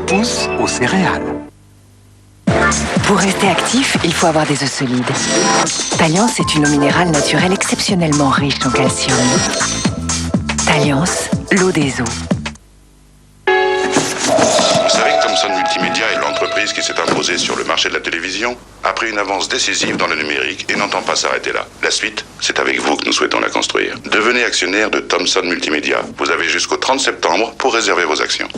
pousse aux céréales. Pour rester actif, il faut avoir des os solides. Taliance est une eau minérale naturelle exceptionnellement riche en calcium. Taliance, l'eau des os. Vous savez que Thomson Multimédia est l'entreprise qui s'est imposée sur le marché de la télévision, a pris une avance décisive dans le numérique et n'entend pas s'arrêter là. La suite, c'est avec vous que nous souhaitons la construire. Devenez actionnaire de Thomson Multimédia. Vous avez jusqu'au 30 septembre pour réserver vos actions.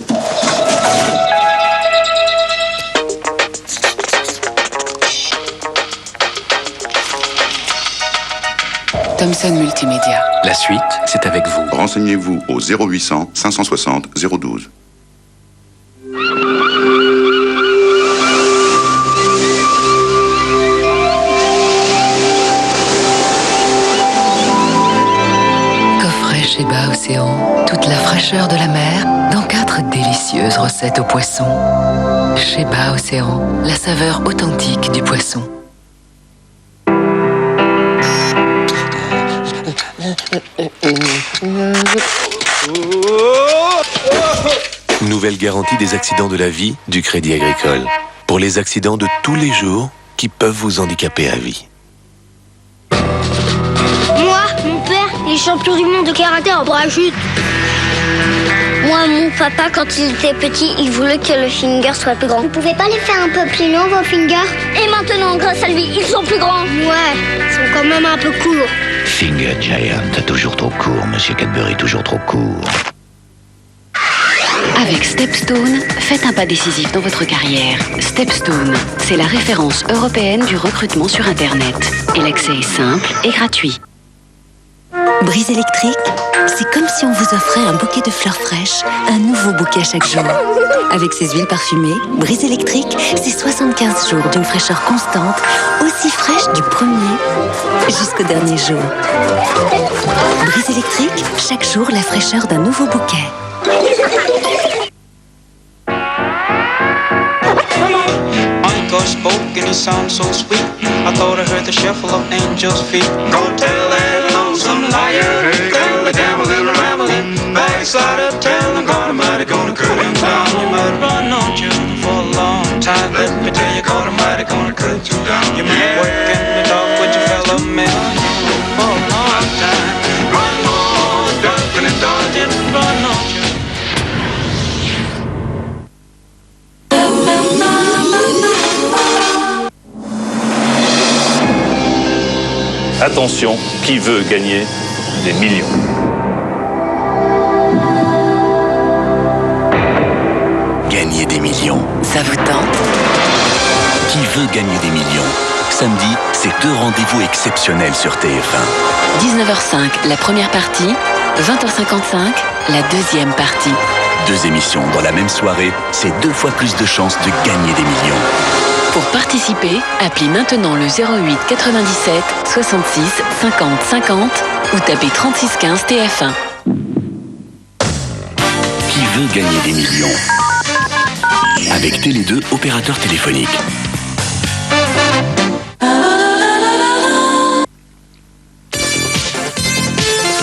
Thomson Multimédia. La suite, c'est avec vous. Renseignez-vous au 0800 560 012. Coffret chez Bas Océan. Toute la fraîcheur de la mer dans 4 délicieuses recettes au poisson. Chez Bas Océan, la saveur authentique du poisson. Nouvelle garantie des accidents de la vie du Crédit Agricole. Pour les accidents de tous les jours qui peuvent vous handicaper à vie. Moi, mon père, il est champion du monde de karaté en parachute. Moi, mon papa, quand il était petit, il voulait que le finger soit plus grand. Vous pouvez pas les faire un peu plus longs, vos fingers? Et maintenant, grâce à lui, ils sont plus grands. Ouais, ils sont quand même un peu courts. Finger Giant, toujours trop court, Monsieur Cadbury, toujours trop court. Avec Stepstone, faites un pas décisif dans votre carrière. Stepstone, c'est la référence européenne du recrutement sur Internet. Et l'accès est simple et gratuit. Brise électrique, c'est comme si on vous offrait un bouquet de fleurs fraîches, un nouveau bouquet chaque jour. Avec ses huiles parfumées, Brise électrique, c'est 75 jours d'une fraîcheur constante, aussi fraîche du premier jusqu'au dernier jour. Brise électrique, chaque jour la fraîcheur d'un nouveau bouquet. Uncle spoke and he sounded so sweet. I thought I heard the shuffle of angels' feet. Go tell that lonesome liar, tell the gambling, rambling, backside of town. I'm gonna mighty gonna cut him down. You might run on children for a long time. Let me tell you, God Almighty gonna cut you down. You might work in the dark with your fellow man for a long time. Run on, ducking and dodging, run on children. Attention, qui veut gagner des millions? Gagner des millions. Ça vous tente? Qui veut gagner des millions? Samedi, c'est 2 rendez-vous exceptionnels sur TF1. 19h05, la première partie. 20h55, la deuxième partie. 2 émissions dans la même soirée, c'est 2 fois plus de chances de gagner des millions. Pour participer, appelez maintenant le 08 97 66 50 50 ou tapez 36 15 TF1. Qui veut gagner des millions? Avec Télé2, opérateur téléphonique.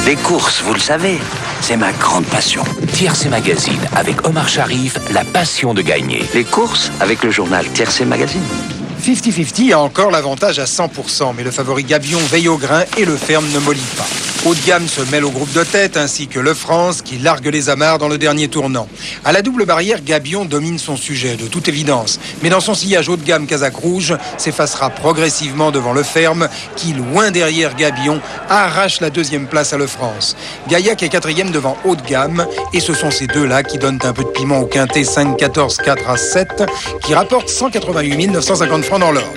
Les courses, vous le savez, c'est ma grande passion. Tiercé Magazine, avec Omar Sharif, la passion de gagner. Les courses, avec le journal Tiercé Magazine. 50-50 a encore l'avantage à 100%, mais le favori Gabion veille au grain et le ferme ne mollit pas. Haut de gamme se mêle au groupe de tête, ainsi que Le France, qui largue les amarres dans le dernier tournant. À la double barrière, Gabion domine son sujet, de toute évidence. Mais dans son sillage haut de gamme, Casaque Rouge s'effacera progressivement devant Le Ferme, qui, loin derrière Gabion, arrache la 2e place à Le France. Gaillac est 4e devant haut de gamme, et ce sont ces deux-là qui donnent un peu de piment au quintet 5-14, 4 à 7, qui rapporte 188 950 francs dans l'ordre.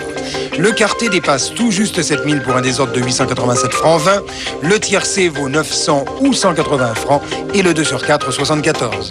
Le quartet dépasse tout juste 7000 pour un désordre de 887 francs 20. Le tiercé vaut 900 ou 180 francs et le 2 sur 4, 74.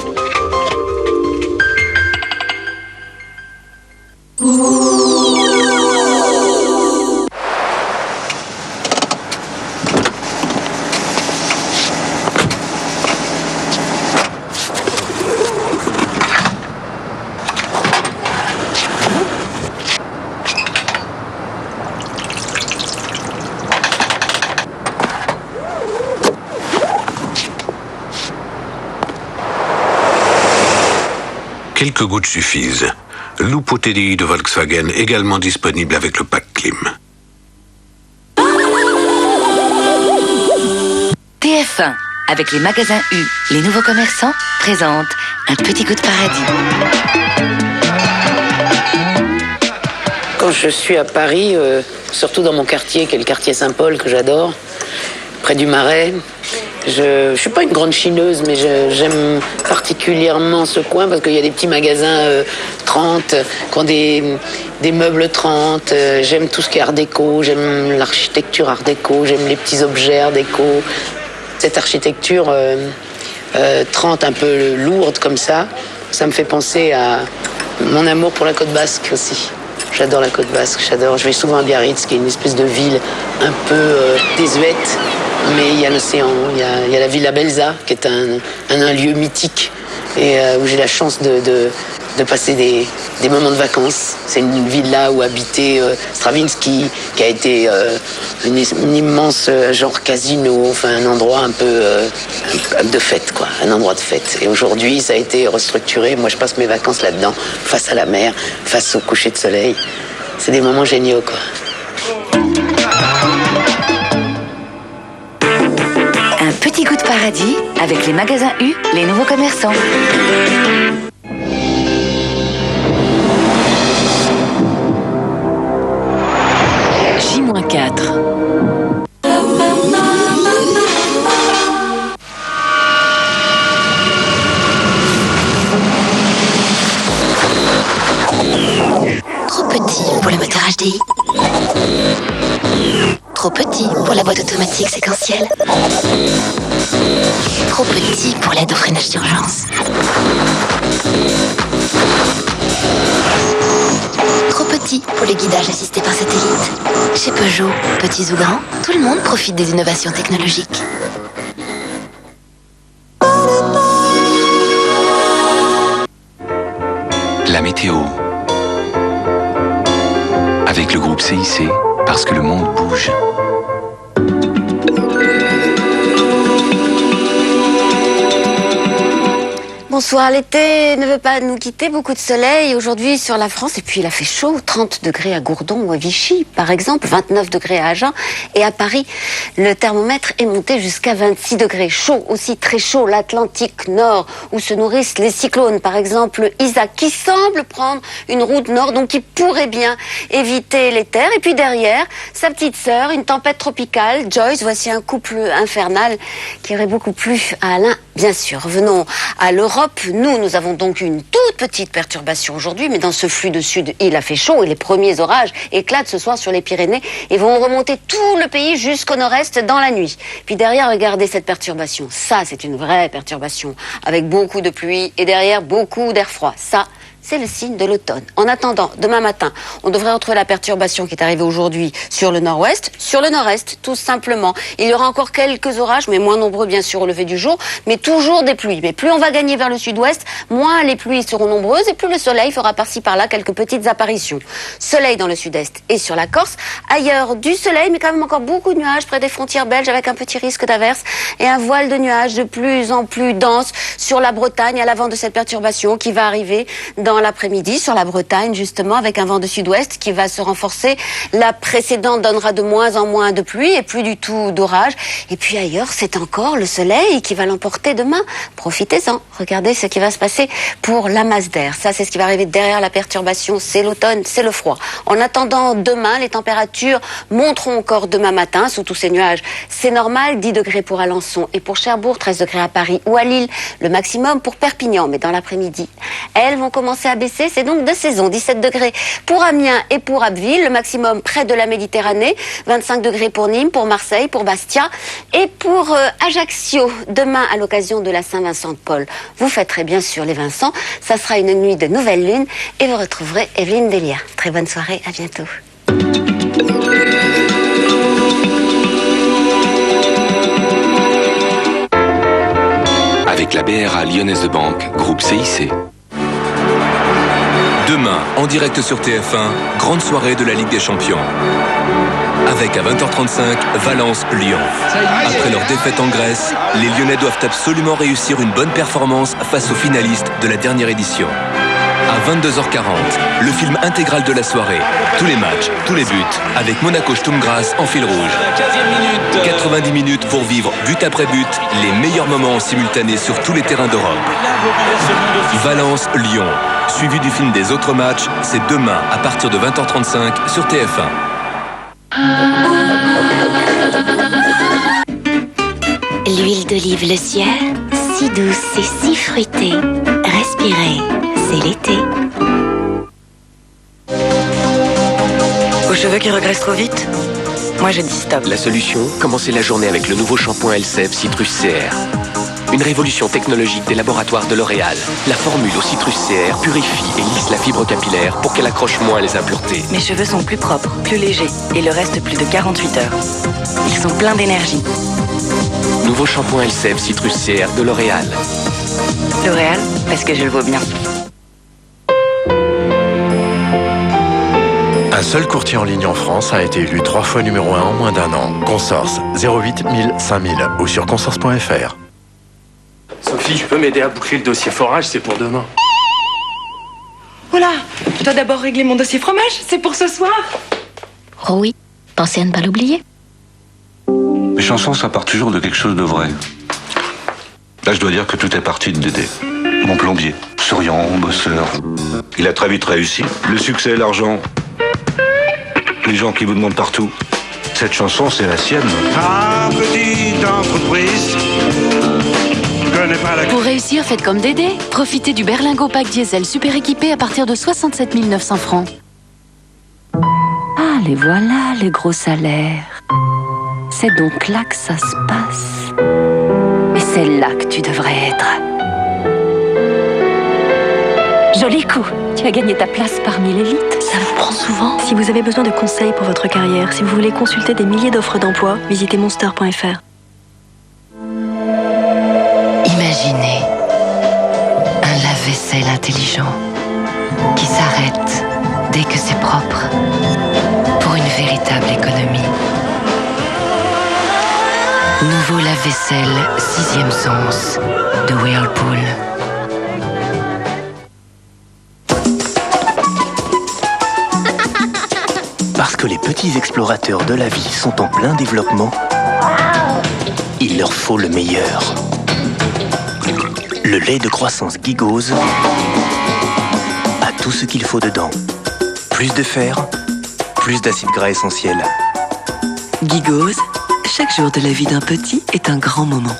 Quelques gouttes suffisent. Lupo TDI de Volkswagen, également disponible avec le pack clim. TF1, avec les magasins U, les nouveaux commerçants, présente un petit goût de paradis. Quand je suis à Paris, surtout dans mon quartier, qui est le quartier Saint-Paul, que j'adore, près du Marais, je suis pas une grande chineuse, mais j'aime particulièrement ce coin parce qu'il y a des petits magasins 30, qui ont des meubles 30. J'aime tout ce qui est art déco, j'aime l'architecture art déco, j'aime les petits objets art déco. Cette architecture 30 un peu lourde comme ça me fait penser à mon amour pour la Côte Basque aussi. J'adore la Côte Basque, je vais souvent à Biarritz, qui est une espèce de ville un peu désuète, mais il y a l'océan, il y a la Villa Belza, qui est un lieu mythique, et où j'ai la chance de passer des moments de vacances. C'est une ville-là où habitait Stravinsky, qui a été une immense genre casino, enfin un endroit un peu de fête, quoi, un endroit de fête. Et aujourd'hui, ça a été restructuré. Moi, je passe mes vacances là-dedans, face à la mer, face au coucher de soleil. C'est des moments géniaux, quoi. Un petit goût de paradis avec les magasins U, les nouveaux commerçants. J-4. Trop petit pour le moteur HDI. Trop petit pour la boîte automatique séquentielle. Trop petit pour l'aide au freinage d'urgence. Trop petit pour le guidage assisté par satellite. Chez Peugeot, petits ou grands, tout le monde profite des innovations technologiques. La météo. Avec le groupe CIC, parce que le monde bouge. Bonsoir, l'été ne veut pas nous quitter, beaucoup de soleil aujourd'hui sur la France et puis il a fait chaud, 30 degrés à Gourdon ou à Vichy par exemple, 29 degrés à Agen et à Paris le thermomètre est monté jusqu'à 26 degrés. Chaud aussi, très chaud, l'Atlantique Nord où se nourrissent les cyclones, par exemple Isaac qui semble prendre une route nord donc qui pourrait bien éviter les terres et puis derrière sa petite sœur, une tempête tropicale, Joyce. Voici un couple infernal qui aurait beaucoup plu à Alain, bien sûr. Revenons à l'Europe. Nous avons donc une toute petite perturbation aujourd'hui, mais dans ce flux de sud, il a fait chaud et les premiers orages éclatent ce soir sur les Pyrénées et vont remonter tout le pays jusqu'au nord-est dans la nuit. Puis derrière, regardez cette perturbation. Ça, c'est une vraie perturbation avec beaucoup de pluie et derrière beaucoup d'air froid. Ça, c'est le signe de l'automne. En attendant, demain matin, on devrait retrouver la perturbation qui est arrivée aujourd'hui sur le nord-ouest, sur le nord-est, tout simplement. Il y aura encore quelques orages, mais moins nombreux bien sûr au lever du jour, mais toujours des pluies. Mais plus on va gagner vers le sud-ouest, moins les pluies seront nombreuses et plus le soleil fera par-ci par-là quelques petites apparitions. Soleil dans le sud-est et sur la Corse. Ailleurs, du soleil, mais quand même encore beaucoup de nuages près des frontières belges avec un petit risque d'averse et un voile de nuages de plus en plus dense sur la Bretagne à l'avant de cette perturbation qui va arriver dans l'après-midi sur la Bretagne, justement, avec un vent de sud-ouest qui va se renforcer. La précédente donnera de moins en moins de pluie et plus du tout d'orage. Et puis ailleurs, c'est encore le soleil qui va l'emporter demain. Profitez-en. Regardez ce qui va se passer pour la masse d'air. Ça, c'est ce qui va arriver derrière la perturbation. C'est l'automne, c'est le froid. En attendant demain, les températures monteront encore demain matin sous tous ces nuages. C'est normal, 10 degrés pour Alençon et pour Cherbourg, 13 degrés à Paris ou à Lille. Le maximum pour Perpignan, mais dans l'après-midi, elles vont commencer à baisser, c'est donc de saison, 17 degrés pour Amiens et pour Abbeville, le maximum près de la Méditerranée, 25 degrés pour Nîmes, pour Marseille, pour Bastia et pour Ajaccio, demain à l'occasion de la Saint-Vincent de Paul. Vous fêterez bien sûr les Vincent, ça sera une nuit de nouvelle lune et vous retrouverez Evelyne Delia. Très bonne soirée, à bientôt. Avec la BRA Lyonnaise de Banque, groupe CIC. Demain, en direct sur TF1, grande soirée de la Ligue des Champions. Avec à 20h35, Valence-Lyon. Après leur défaite en Grèce, les Lyonnais doivent absolument réussir une bonne performance face aux finalistes de la dernière édition. à 22h40. Le film intégral de la soirée. Tous les matchs, tous les buts, avec Monaco-Sturm Graz en fil rouge. 90 minutes pour vivre but après but les meilleurs moments en simultané sur tous les terrains d'Europe. Valence-Lyon. Suivi du film des autres matchs, c'est demain à partir de 20h35 sur TF1. L'huile d'olive Le Sieur, si douce et si fruitée. Respirez, c'est l'été. Vos cheveux qui regressent trop vite? Moi je dis stop. La solution, commencez la journée avec le nouveau shampoing Elseve Citrus CR. Une révolution technologique des laboratoires de L'Oréal. La formule au Citrus CR purifie et lisse la fibre capillaire pour qu'elle accroche moins les impuretés. Mes cheveux sont plus propres, plus légers et le reste plus de 48 heures. Ils sont pleins d'énergie. Nouveau shampoing Elseve Citrus CR de L'Oréal. L'Oréal, parce que je le vaux bien. Un seul courtier en ligne en France a été élu 3 fois numéro 1 en moins d'1 an. Consorce 08 000 5000 ou sur consorce.fr. Sophie, tu peux m'aider à boucler le dossier forage, c'est pour demain. Voilà, je dois d'abord régler mon dossier fromage, c'est pour ce soir. Oh oui, pensez à ne pas l'oublier. Les chansons, ça part toujours de quelque chose de vrai. Là, je dois dire que tout est parti de Dédé. Mon plombier, souriant, bosseur. Il a très vite réussi. Le succès, l'argent, les gens qui vous demandent partout. Cette chanson, c'est la sienne. Ah, petite entreprise. Pour réussir, faites comme Dédé. Profitez du Berlingo Pack Diesel super équipé à partir de 67 900 francs. Ah, les voilà, les gros salaires. C'est donc là que ça se passe. Et c'est là que tu devrais être. Joli coup, tu as gagné ta place parmi l'élite. Ça vous prend souvent? Si vous avez besoin de conseils pour votre carrière, si vous voulez consulter des milliers d'offres d'emploi, visitez monster.fr. Imaginez un lave-vaisselle intelligent qui s'arrête dès que c'est propre pour une véritable économie. Nouveau lave-vaisselle 6e sens de Whirlpool. Parce que les petits explorateurs de la vie sont en plein développement, il leur faut le meilleur. Le lait de croissance Gigose a tout ce qu'il faut dedans. Plus de fer, plus d'acides gras essentiels. Gigose, chaque jour de la vie d'un petit est un grand moment.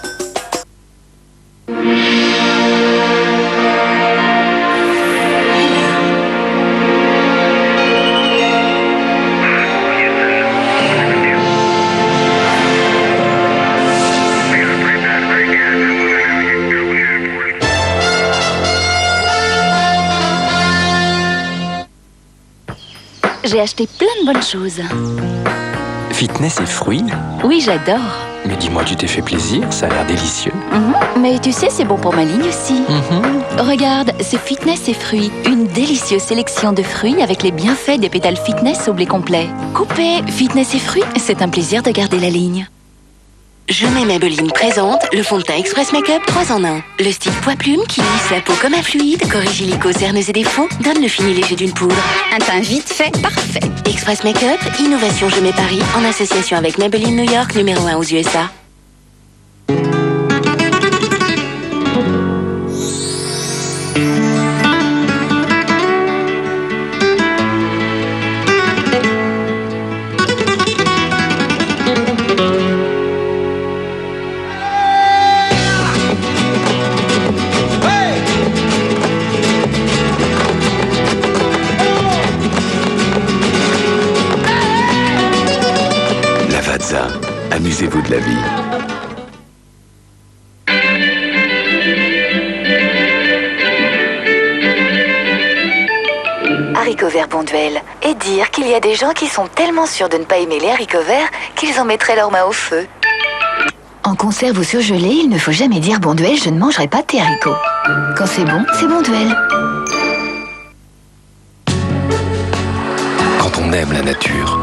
J'ai acheté plein de bonnes choses. Fitness et fruits? Oui, j'adore. Mais dis-moi, tu t'es fait plaisir, ça a l'air délicieux. Mais tu sais, c'est bon pour ma ligne aussi. Regarde, c'est Fitness et fruits. Une délicieuse sélection de fruits avec les bienfaits des pétales fitness au blé complet. Coupé, Fitness et fruits, c'est un plaisir de garder la ligne. Je mets Maybelline présente le fond de teint Express Makeup 3 en 1. Le stick poids-plume qui lisse la peau comme un fluide, corrige illico, cernes et défauts, donne le fini léger d'une poudre. Un teint vite fait, parfait. Express Makeup, innovation Je mets Paris, en association avec Maybelline New York, numéro 1 aux USA. Amusez-vous de la vie. Haricots verts Bonduelle. Et dire qu'il y a des gens qui sont tellement sûrs de ne pas aimer les haricots verts qu'ils en mettraient leurs mains au feu. En conserve ou surgelé, il ne faut jamais dire Bonduelle, je ne mangerai pas de tes haricots. Quand c'est bon, c'est Bonduelle. Quand on aime la nature,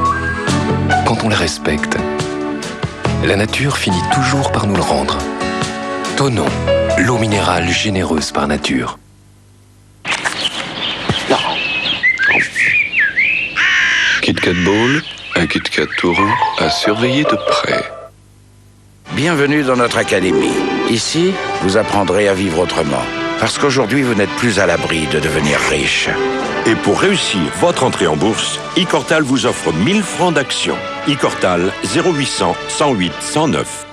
quand on la respecte, la nature finit toujours par nous le rendre. Tonon, l'eau minérale généreuse par nature. Kit Kat Bowl, un Kit Kat Touron à surveiller de près. Bienvenue dans notre académie. Ici, vous apprendrez à vivre autrement. Parce qu'aujourd'hui, vous n'êtes plus à l'abri de devenir riche. Et pour réussir votre entrée en bourse, iCortal vous offre 1000 francs d'action. iCortal 0800 108 109.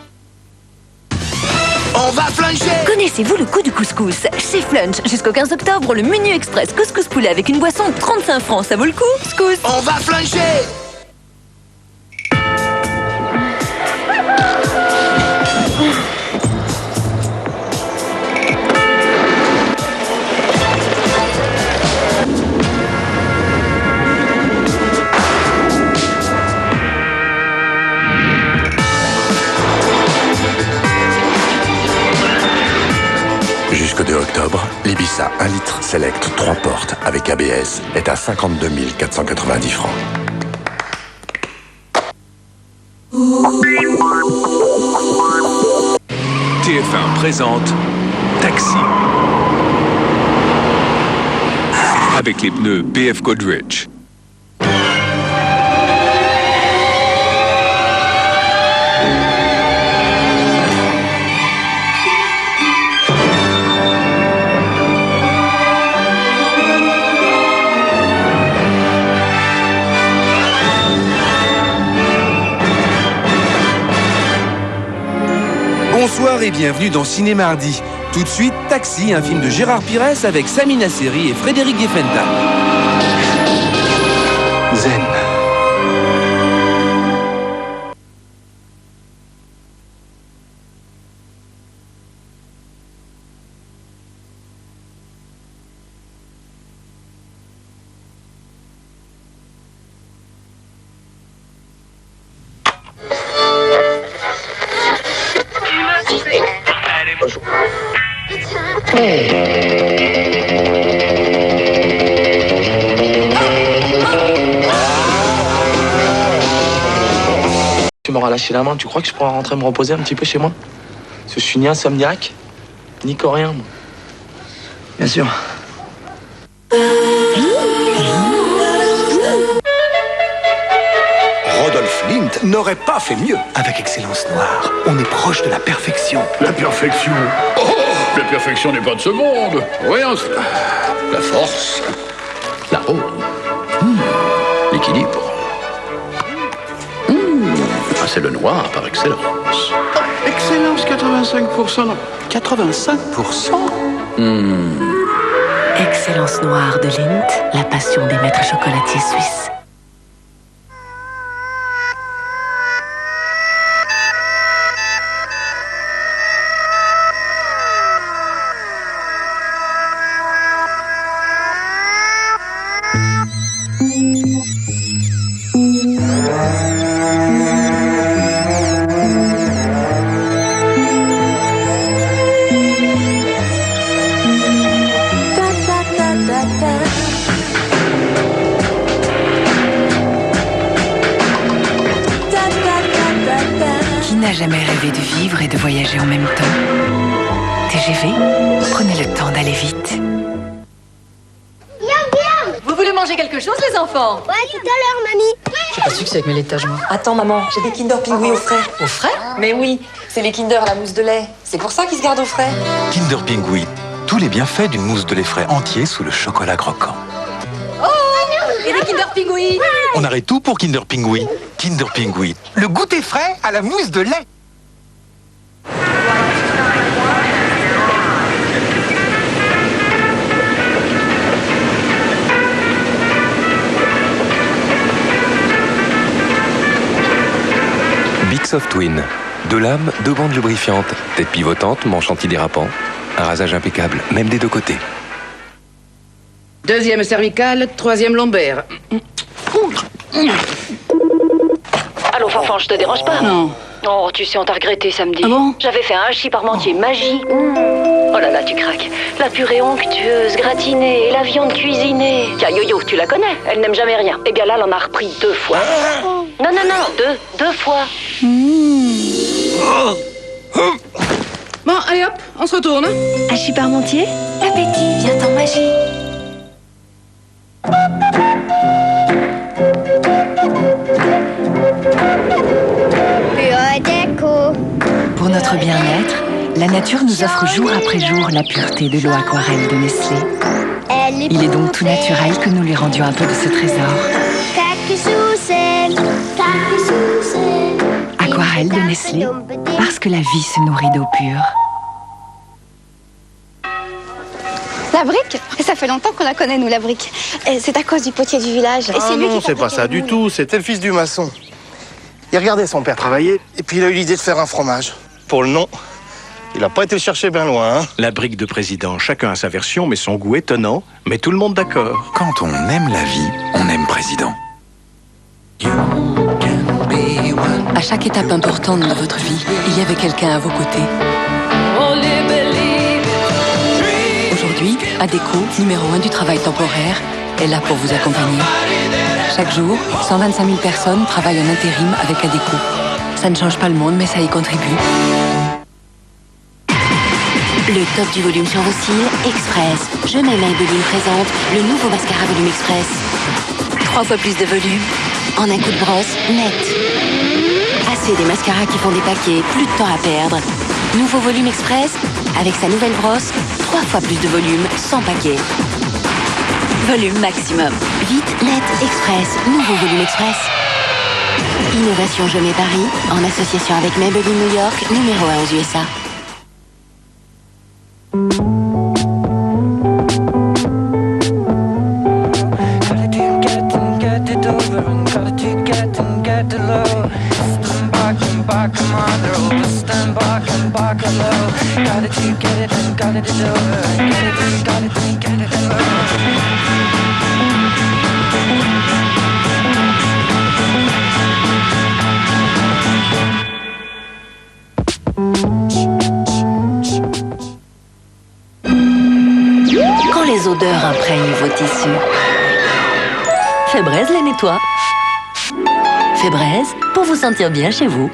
On va fluncher! Connaissez-vous le coût du couscous? Chez Flunch, jusqu'au 15 octobre, le menu express couscous poulet avec une boisson 35 francs, ça vaut le coup? Couscous! On va fluncher! Jusqu'au 2 octobre, l'Ibiza 1 litre Select 3 portes avec ABS est à 52 490 francs. TF1 présente Taxi. Avec les pneus BF Goodrich. Bonsoir et bienvenue dans Ciné Mardi. Tout de suite, Taxi, un film de Gérard Pires avec Samina Seri et Frédéric Gueffenta. Zen. Tu m'auras lâché la main, tu crois que je pourrais rentrer me reposer un petit peu chez moi? Parce que je suis ni insomniaque, ni coréen, moi. Bien sûr. Rodolphe Lint n'aurait pas fait mieux. Avec Excellence Noire, on est proche de la perfection. La perfection? Oh, la perfection n'est pas de ce monde. Voyons cela. La force, la haute, l'équilibre. Ah, c'est le noir par excellence. Excellence 85%, non. 85%? Excellence Noire de Lindt, la passion des maîtres chocolatiers suisses. Qui n'a jamais rêvé de vivre et de voyager en même temps? TGV, prenez le temps d'aller vite. Vous voulez manger quelque chose, les enfants? Ouais, tout à l'heure, mamie. J'ai pas succès avec mes laitages, moi. Attends, maman, j'ai des Kinder Pingui au frais. Au frais? Mais oui, c'est les Kinder à la mousse de lait. C'est pour ça qu'ils se gardent au frais. Kinder Pingui, tous les bienfaits d'une mousse de lait frais entier sous le chocolat croquant. Oh! Et les Kinder Pingui? On arrête tout pour Kinder Pingui. Kinder Pingui, le goûter frais à la mousse de lait. Big Soft Twin. 2 lames, 2 bandes lubrifiantes, tête pivotante, manche antidérapant, un rasage impeccable, même des deux côtés. 2e cervicale, 3e lombaire. Allô, Fanfan, je te dérange pas? Non. Oh, tu sais, on t'a regretté samedi. Ah bon? J'avais fait un hachis parmentier magie. Oh là là, tu craques. La purée onctueuse, gratinée, et la viande cuisinée. Tiens, Yo-Yo, tu la connais? Elle n'aime jamais rien. Eh bien là, elle en a repris 2 fois. Non, non, non, deux fois. Bon, allez hop, on se retourne. Hachis parmentier? L'appétit vient en magie. notre bien-être, la nature nous offre jour après jour la pureté de l'eau aquarelle de Nestlé. Il est donc tout naturel que nous lui rendions un peu de ce trésor. Aquarelle de Nestlé, parce que la vie se nourrit d'eau pure. La brique? Ça fait longtemps qu'on la connaît, nous, la brique. C'est à cause du potier du village. Et c'est lui non, qui c'est pas ça du tout. C'était le fils du maçon. Il regardait son père travailler, et puis il a eu l'idée de faire un fromage. Pour le nom, il n'a pas été le chercher bien loin. Hein. La brique de président, chacun a sa version, mais son goût étonnant, mais tout le monde d'accord. Quand on aime la vie, on aime président. À chaque étape importante de votre vie, il y avait quelqu'un à vos côtés. Aujourd'hui, ADECO, numéro 1 du travail temporaire, est là pour vous accompagner. Chaque jour, 125 000 personnes travaillent en intérim avec ADECO. Ça ne change pas le monde, mais ça y contribue. Le top du volume sur vos cils, Express. Je mets Maybelline présente le nouveau mascara volume Express. 3 fois plus de volume en un coup de brosse net. Assez des mascaras qui font des paquets, plus de temps à perdre. Nouveau volume Express, avec sa nouvelle brosse, 3 fois plus de volume, sans paquet. Volume maximum. Vite, net, Express. Nouveau volume Express. Innovation Je mets Paris, en association avec Maybelline New York, numéro 1 aux USA. Quand les odeurs imprègnent vos tissus, Febreze les nettoie. Febreze, pour vous sentir bien chez vous.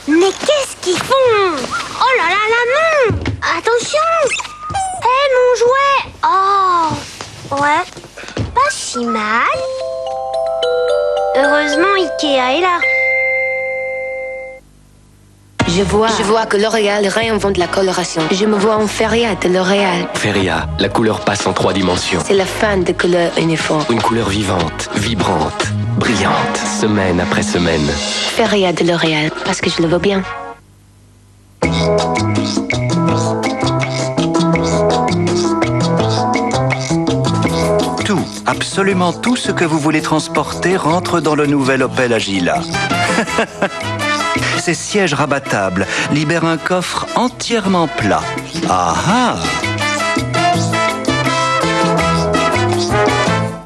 Mais qu'est-ce qu'ils font? Oh là là, la main! Attention! Hé, mon jouet! Oh! Ouais, pas si mal. Heureusement, Ikea est là. Je vois que L'Oréal réinvente la coloration. Je me vois en Feria de L'Oréal. Feria, la couleur passe en 3 dimensions. C'est la fin de couleurs uniformes. Une couleur vivante, vibrante, brillante, semaine après semaine. Feria de L'Oréal, parce que je le veux bien. Tout, absolument tout ce que vous voulez transporter rentre dans le nouvel Opel Agila. Ces sièges rabattables libèrent un coffre entièrement plat. Ah ah!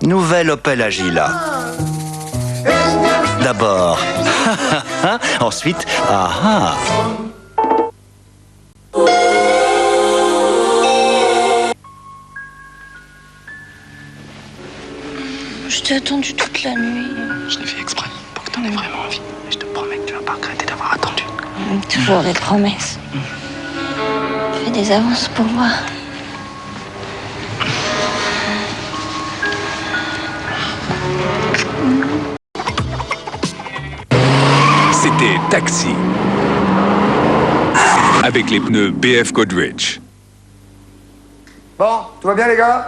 Nouvelle Opel Agila. D'abord, ensuite, ah ah! Je t'ai attendu toute la nuit. Je l'ai fait exprès pour que t'en aies vraiment envie. Mais je te promets que tu vas pas regretter d'avoir attendu. Toujours des promesses. Fais des avances pour moi. C'était Taxi. Avec les pneus BF Goodrich. Bon, tout va bien les gars?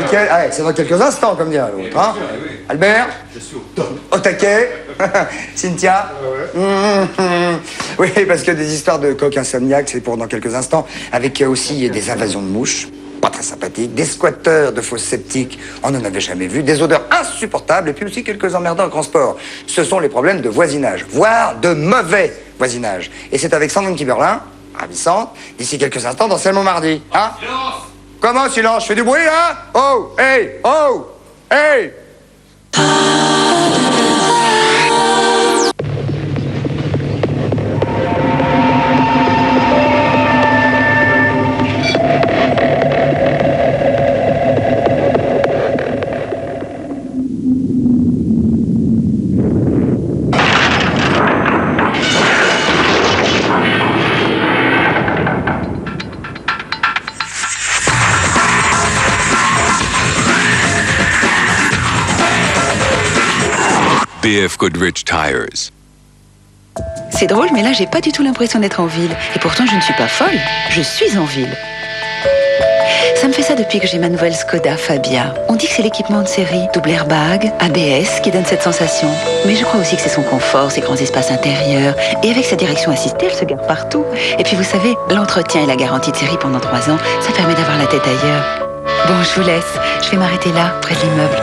Nickel. Allez, c'est dans quelques instants, comme dirait l'autre. Hein? Albert? Je suis au taquet. Cynthia? Oui, parce que des histoires de coq insomniaque, c'est pour dans quelques instants. Avec aussi des invasions de mouches, pas très sympathiques, des squatteurs de fosses septiques, on n'en avait jamais vu, des odeurs insupportables, et puis aussi quelques emmerdants en transport. Ce sont les problèmes de voisinage, voire de mauvais voisinage. Et c'est avec Sandrine Kiberlin, ravissante, d'ici quelques instants dans Seulement Mardi. Hein? Comment silence? Je fais du bruit là? Oh! Hey! Oh! Hey! BF Goodrich Tires. C'est drôle, mais là, j'ai pas du tout l'impression d'être en ville. Et pourtant, je ne suis pas folle. Je suis en ville. Ça me fait ça depuis que j'ai ma nouvelle Skoda Fabia. On dit que c'est l'équipement de série, double airbag, ABS, qui donne cette sensation. Mais je crois aussi que c'est son confort, ses grands espaces intérieurs. Et avec sa direction assistée, elle se gare partout. Et puis vous savez, l'entretien et la garantie de série pendant 3 ans, ça permet d'avoir la tête ailleurs. Bon, je vous laisse. Je vais m'arrêter là, près de l'immeuble.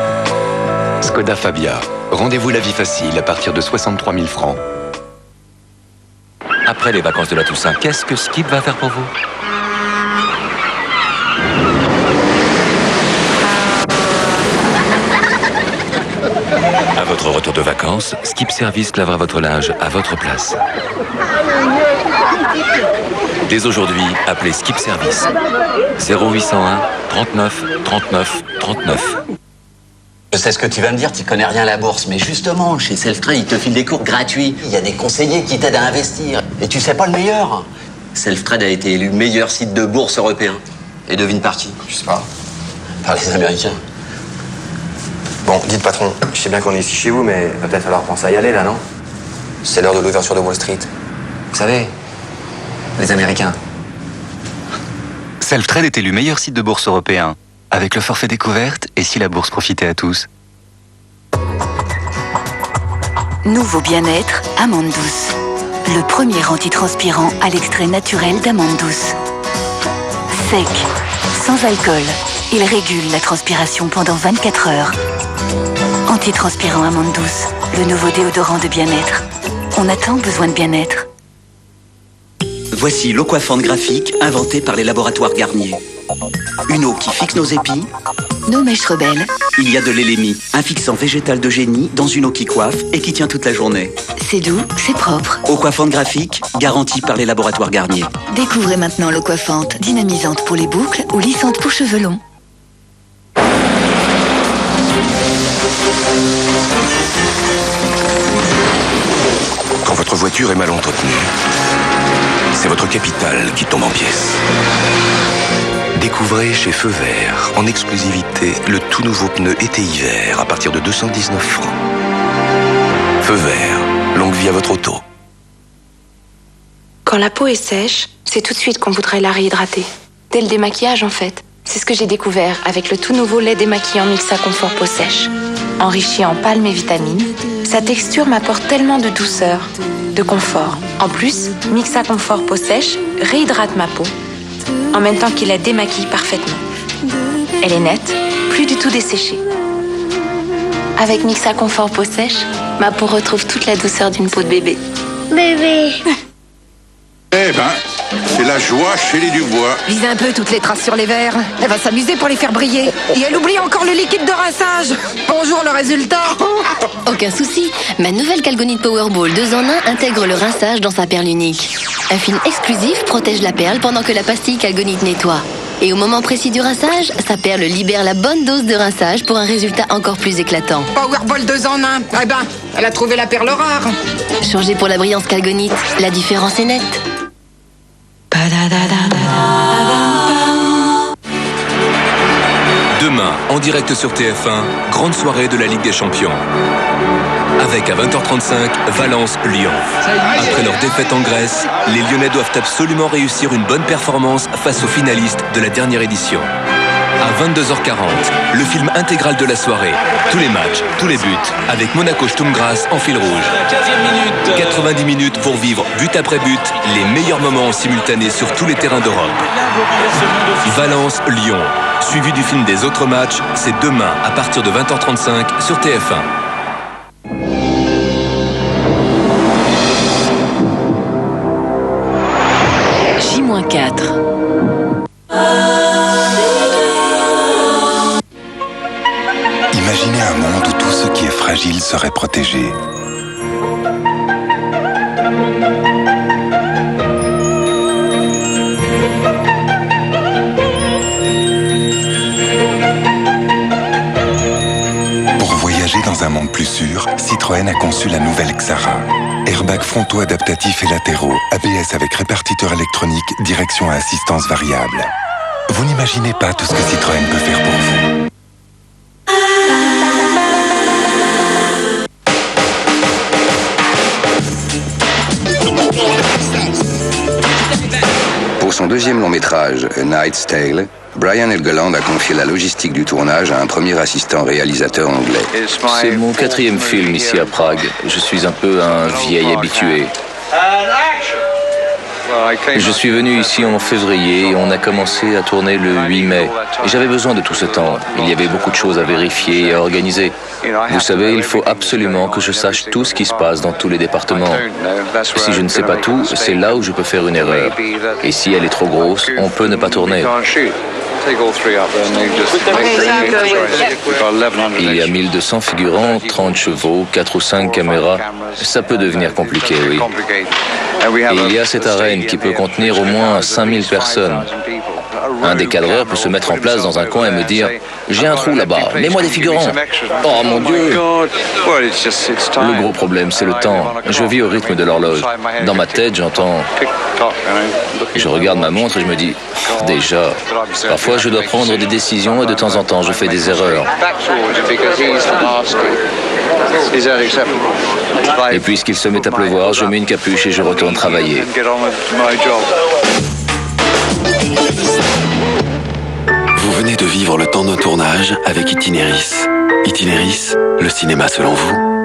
Skoda Fabia. Rendez-vous la vie facile à partir de 63 000 francs. Après les vacances de la Toussaint, qu'est-ce que Skip va faire pour vous? À votre retour de vacances, Skip Service lavera votre linge à votre place. Dès aujourd'hui, appelez Skip Service. 0801 39 39 39. Je sais ce que tu vas me dire, tu connais rien à la bourse, mais justement, chez Selftrade, ils te filent des cours gratuits. Il y a des conseillers qui t'aident à investir. Et tu sais pas le meilleur? Selftrade a été élu meilleur site de bourse européen. Et devine par qui? Je sais pas. Par les Américains. Bon, dites patron, je sais bien qu'on est ici chez vous, mais va peut-être falloir penser à y aller là, non? C'est l'heure de l'ouverture de Wall Street. Vous savez, les Américains. Selftrade est élu meilleur site de bourse européen. Avec le forfait découverte, et si la bourse profitait à tous? Nouveau bien-être, amande douce. Le premier antitranspirant à l'extrait naturel d'amande douce. Sec, sans alcool. Il régule la transpiration pendant 24 heures. Antitranspirant amande douce, le nouveau déodorant de bien-être. On a tant besoin de bien-être. Voici l'eau coiffante graphique inventée par les laboratoires Garnier. Une eau qui fixe nos épis. Nos mèches rebelles. Il y a de l'élémie, un fixant végétal de génie dans une eau qui coiffe et qui tient toute la journée. C'est doux, c'est propre. Eau coiffante graphique, garantie par les laboratoires Garnier. Découvrez maintenant l'eau coiffante, dynamisante pour les boucles ou lissante pour cheveux longs. Quand votre voiture est mal entretenue, c'est votre capital qui tombe en pièces. Découvrez chez Feu Vert, en exclusivité, le tout nouveau pneu été-hiver à partir de 219 francs. Feu Vert, longue vie à votre auto. Quand la peau est sèche, c'est tout de suite qu'on voudrait la réhydrater. Dès le démaquillage, en fait. C'est ce que j'ai découvert avec le tout nouveau lait démaquillant Mixa Confort Peau Sèche. Enrichi en palmes et vitamines, sa texture m'apporte tellement de douceur, de confort. En plus, Mixa Confort Peau Sèche réhydrate ma peau, en même temps qu'il la démaquille parfaitement. Elle est nette, plus du tout desséchée. Avec Mixa Confort Peau Sèche, ma peau retrouve toute la douceur d'une peau de bébé. Bébé. Eh ben, c'est la joie chez les Dubois. Vise un peu toutes les traces sur les verres. Elle va s'amuser pour les faire briller. Et elle oublie encore le liquide de rinçage. Bonjour le résultat. Aucun souci, ma nouvelle Calgonite Powerball 2 en 1 intègre le rinçage dans sa perle unique. Un film exclusif protège la perle pendant que la pastille Calgonite nettoie. Et au moment précis du rinçage, sa perle libère la bonne dose de rinçage pour un résultat encore plus éclatant. Powerball 2 en 1. Eh ben, elle a trouvé la perle rare. Changez pour la brillance Calgonite, la différence est nette. Demain, en direct sur TF1, grande soirée de la Ligue des Champions. Avec à 20h35, Valence-Lyon. Après leur défaite en Grèce, les Lyonnais doivent absolument réussir une bonne performance face aux finalistes de la dernière édition. À 22h40, le film intégral de la soirée. Tous les matchs, tous les buts, avec Monaco Sturm-Graz en fil rouge. 90 minutes pour vivre, but après but, les meilleurs moments en simultané sur tous les terrains d'Europe. Valence-Lyon, suivi du film des autres matchs, c'est demain à partir de 20h35 sur TF1. J-4. Imaginez un monde où tout ce qui est fragile serait protégé. Pour voyager dans un monde plus sûr, Citroën a conçu la nouvelle Xara. Airbags frontaux adaptatifs et latéraux, ABS avec répartiteur électronique, direction à assistance variable. Vous n'imaginez pas tout ce que Citroën peut faire pour vous. Pour son deuxième long métrage, A Knight's Tale, Brian Helgeland a confié la logistique du tournage à un premier assistant réalisateur anglais. C'est mon 4e film ici à Prague. Je suis un peu un vieil habitué. Je suis venu ici en février et on a commencé à tourner le 8 mai. Et j'avais besoin de tout ce temps. Il y avait beaucoup de choses à vérifier et à organiser. Vous savez, il faut absolument que je sache tout ce qui se passe dans tous les départements. Si je ne sais pas tout, c'est là où je peux faire une erreur. Et si elle est trop grosse, on peut ne pas tourner. Il y a 1200 figurants, 30 chevaux, 4 ou 5 caméras. Ça peut devenir compliqué, oui. Et il y a cette arène qui peut contenir au moins 5000 personnes. Un des cadreurs peut se mettre en place dans un coin et me dire « J'ai un trou là-bas, mets-moi des figurants !» Oh mon Dieu! Le gros problème, c'est le temps. Je vis au rythme de l'horloge. Dans ma tête, j'entends... Je regarde ma montre et je me dis « Déjà, parfois je dois prendre des décisions et de temps en temps je fais des erreurs. » Et puisqu'il se met à pleuvoir, je mets une capuche et je retourne travailler. Vous venez de vivre le temps d'un tournage avec Itinéris. Itinéris, le cinéma selon vous.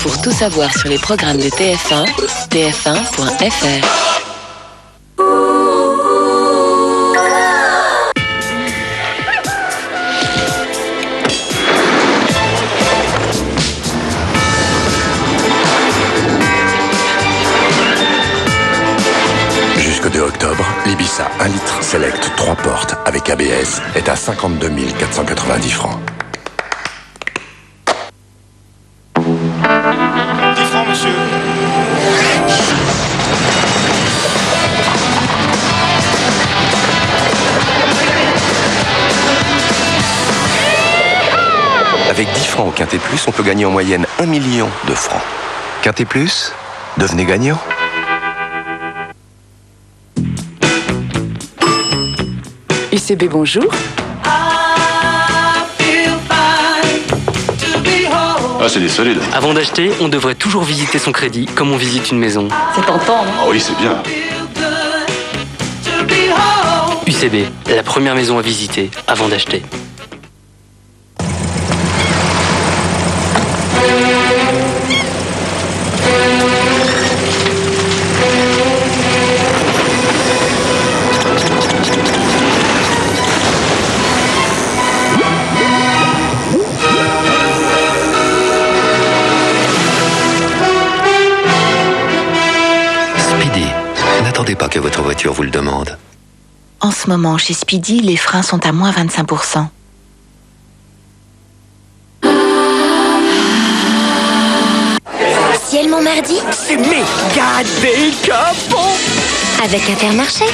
Pour tout savoir sur les programmes de TF1, tf1.fr. Jusqu'au 2 octobre, l'Ibiza 1 litre Select 3 portes avec ABS est à 52 490 francs. 10 francs, monsieur. Avec 10 francs au Quintet Plus, on peut gagner en moyenne 1 million de francs. Quintet Plus, devenez gagnant. UCB, bonjour. Ah, c'est des solides. Avant d'acheter, on devrait toujours visiter son crédit, comme on visite une maison. C'est tentant, non? Ah oui, c'est bien. UCB, la première maison à visiter avant d'acheter. N'attendez pas que votre voiture vous le demande. En ce moment, chez Speedy, les freins sont à moins 25%. Ciel mon mardi, c'est méga décapant. Avec Intermarché.